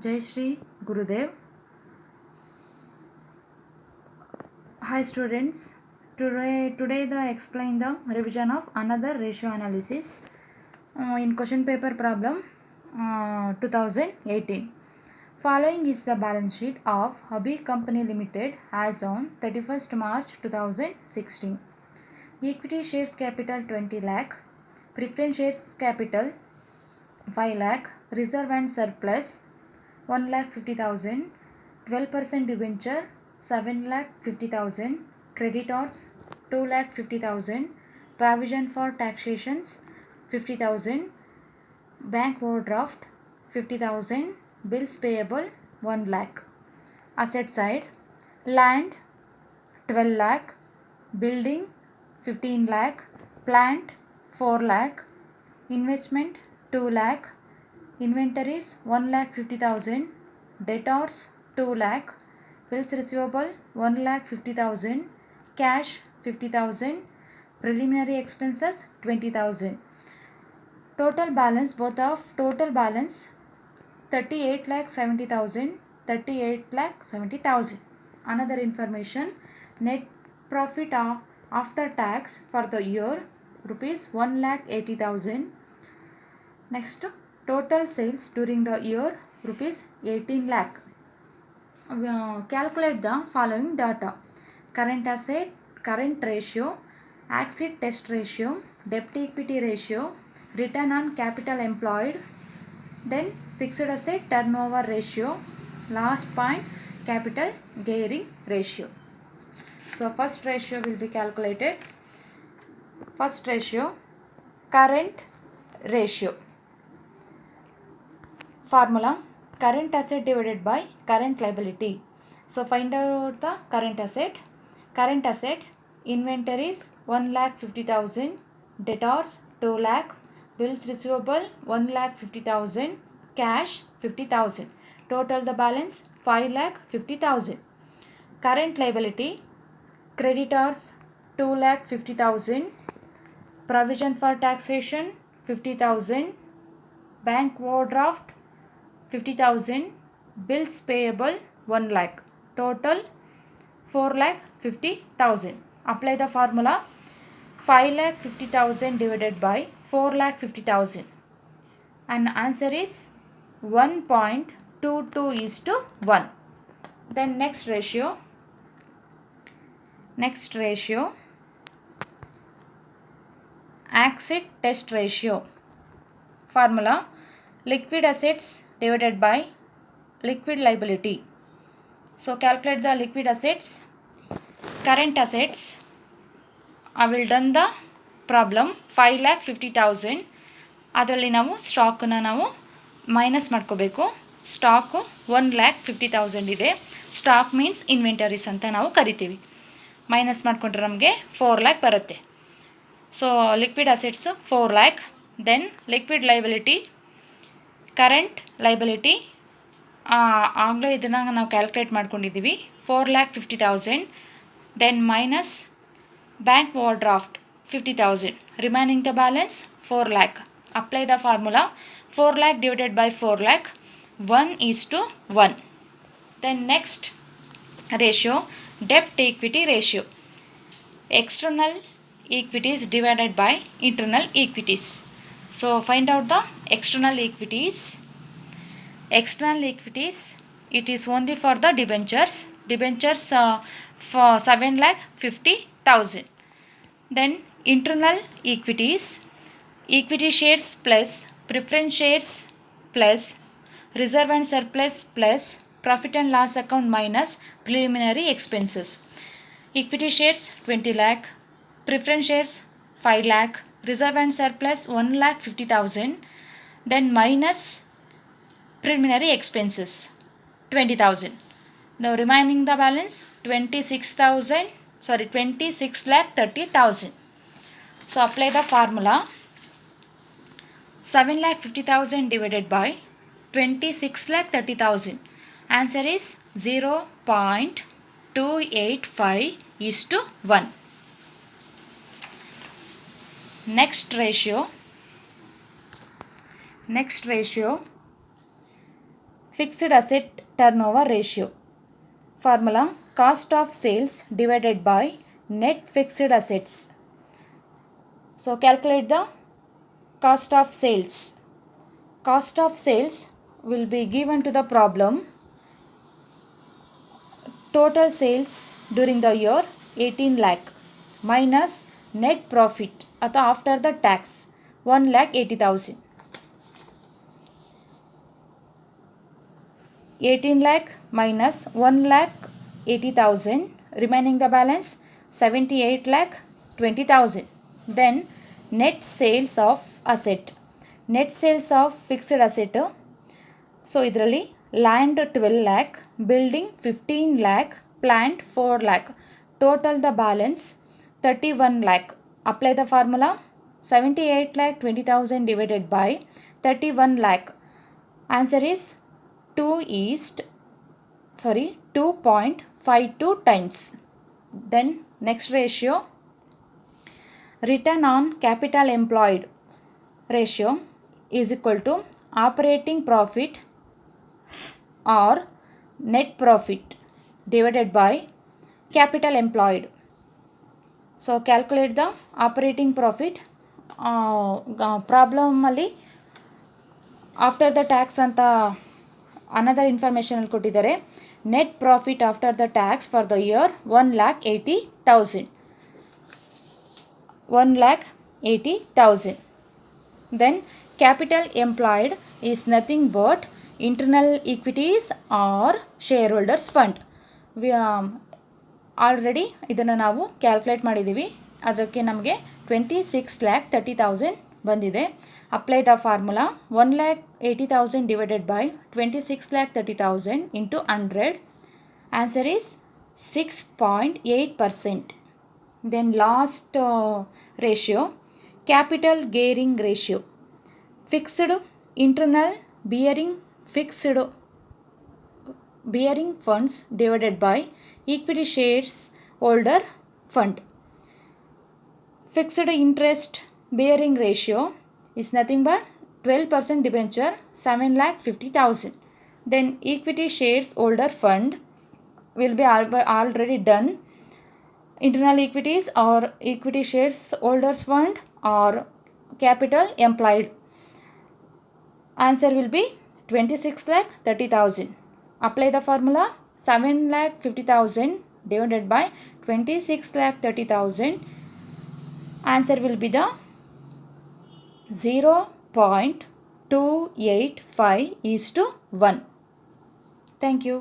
Jai Shri Gurudev. Hi students. Today the explain the revision of another ratio analysis in question paper problem 2018. Following is the balance sheet of Hobby Company Limited as on 31st March 2016. Equity shares capital 20 lakh, preference shares capital 5 lakh, reserve and surplus 1 lakh 50,000, 12% debenture 7 lakh 50,000, creditors 2 lakh 50,000, provision for taxations 50,000, bank overdraft 50,000, bills payable 1 lakh. Asset side, land 12 lakh, building 15 lakh, plant 4 lakh, investment 2 lakh, inventories 1 lakh 50,000, debtors 2 lakh, bills receivable 1 lakh 50,000, cash 50,000, preliminary expenses 20,000. Total balance, both of total balance 38 lakh 70,000, 38 lakh 70,000. Another information, net profit after tax for the year rupees 1 lakh 80,000. Next, total sales during the year rupees 18 lakh. Calculate the following data: current asset, current ratio, acid test ratio, debt equity ratio, return on capital employed, then fixed asset turnover ratio, last point capital gearing ratio. So first ratio will be calculated. First ratio, current ratio. Formula, current asset divided by current liability. So find out the current asset. Current asset, inventories 1 lakh 50,000, debtors 2 lakh, bills receivable 1 lakh 50,000, cash 50,000. Total the balance 5 lakh 50,000. Current liability, creditors 2 lakh 50,000, provision for taxation 50,000, bank overdraft 50,000, bills payable 1 lakh. Total 4 lakh 50,000. Apply the formula, 5 lakh 50,000 divided by 4 lakh 50,000. And answer is 1.22:1. Then next ratio, acid test ratio. Formula, liquid assets divided by liquid liability. So calculate the liquid assets. Current assets, I will done the problem 5 lakh 50,000. ಅದರಲ್ಲಿ ನಾವು ಸ್ಟಾಕನ್ನು ನಾವು minus ಮಾಡ್ಕೋಬೇಕು. Stock 1 lakh 50,000 ಇದೆ. Stock means inventories ಅಂತ ನಾವು ಕರಿತೀವಿ. Minus ಮಾಡಿಕೊಂಡ್ರೆ ನಮಗೆ 4 lakh ಬರುತ್ತೆ. So liquid assets 4 lakh. Then liquid liability, current liability ಆಗಲೇ ಇದನ್ನು ನಾವು ಕ್ಯಾಲ್ಕುಲೇಟ್ ಮಾಡ್ಕೊಂಡಿದ್ದೀವಿ 4 lakh 50,000. Then minus bank overdraft 50,000. Remaining the balance 4 lakh. Apply the formula, 4 lakh divided by 4 lakh, 1:1. Then next ratio, debt equity ratio. External equities divided by internal equities. So find out the external equities. External equities, it is only for the debentures. Debentures for 7 lakh 50,000. Then internal equities, equity shares plus preference shares plus reserve and surplus plus profit and loss account minus preliminary expenses. Equity shares 20 lakh, preference shares 5 lakh, reserve and surplus 1 lakh 50,000, then minus preliminary expenses 20,000. Now remaining the balance 26 lakh 30,000. So apply the formula, 7 lakh 50,000 divided by 26 lakh 30,000. Answer is 0.285:1. Next ratio, fixed asset turnover ratio. Formula cost of sales divided by net fixed assets. So calculate the cost of sales. Cost of sales will be given to the problem. Total sales during the year 18 lakh minus net profit after the tax 1,80,000. 18 lakh minus 1,80,000, remaining the balance 78 lakh 20,000. Then net sales of asset. Net sales of fixed asset. So idರಲ್ಲಿ land 12 lakh, building 15 lakh, plant 4 lakh. Total the balance 31 lakh. Apply the formula 78 lakh 20,000 divided by 31 lakh. Answer is 2.52 times. Then next ratio, return on capital employed ratio is equal to operating profit or net profit divided by capital employed. So calculate the operating profit. Problem ಅಲ್ಲಿ after the tax ಅಂತ another information ಅಲ್ಲಿ ಕೊಟ್ಟಿದ್ದಾರೆ. Net profit after the tax for the year 1,80,000. 1,80,000. Then capital employed is nothing but internal equities or shareholders fund. We already ಇದನ್ನು ನಾವು calculate ಮಾಡಿದ್ದೀವಿ. ಅದಕ್ಕೆ ನಮಗೆ 26,30,000 ಬಂದಿದೆ. Apply the formula 1,80,000 divided by 26,30,000 into 100. Answer is 6.8%. Then last ratio, capital gearing ratio. Fixed internal bearing funds divided by equity shares holder fund. Fixed interest bearing ratio is nothing but 12% debenture 7,50,000. Then equity shares holder fund will be already done. Internal equities or equity shares holders fund or capital employed. Answer will be 26,30,000. Apply the formula 7,50,000 divided by 26,30,000. Answer will be the 0.285:1. Thank you.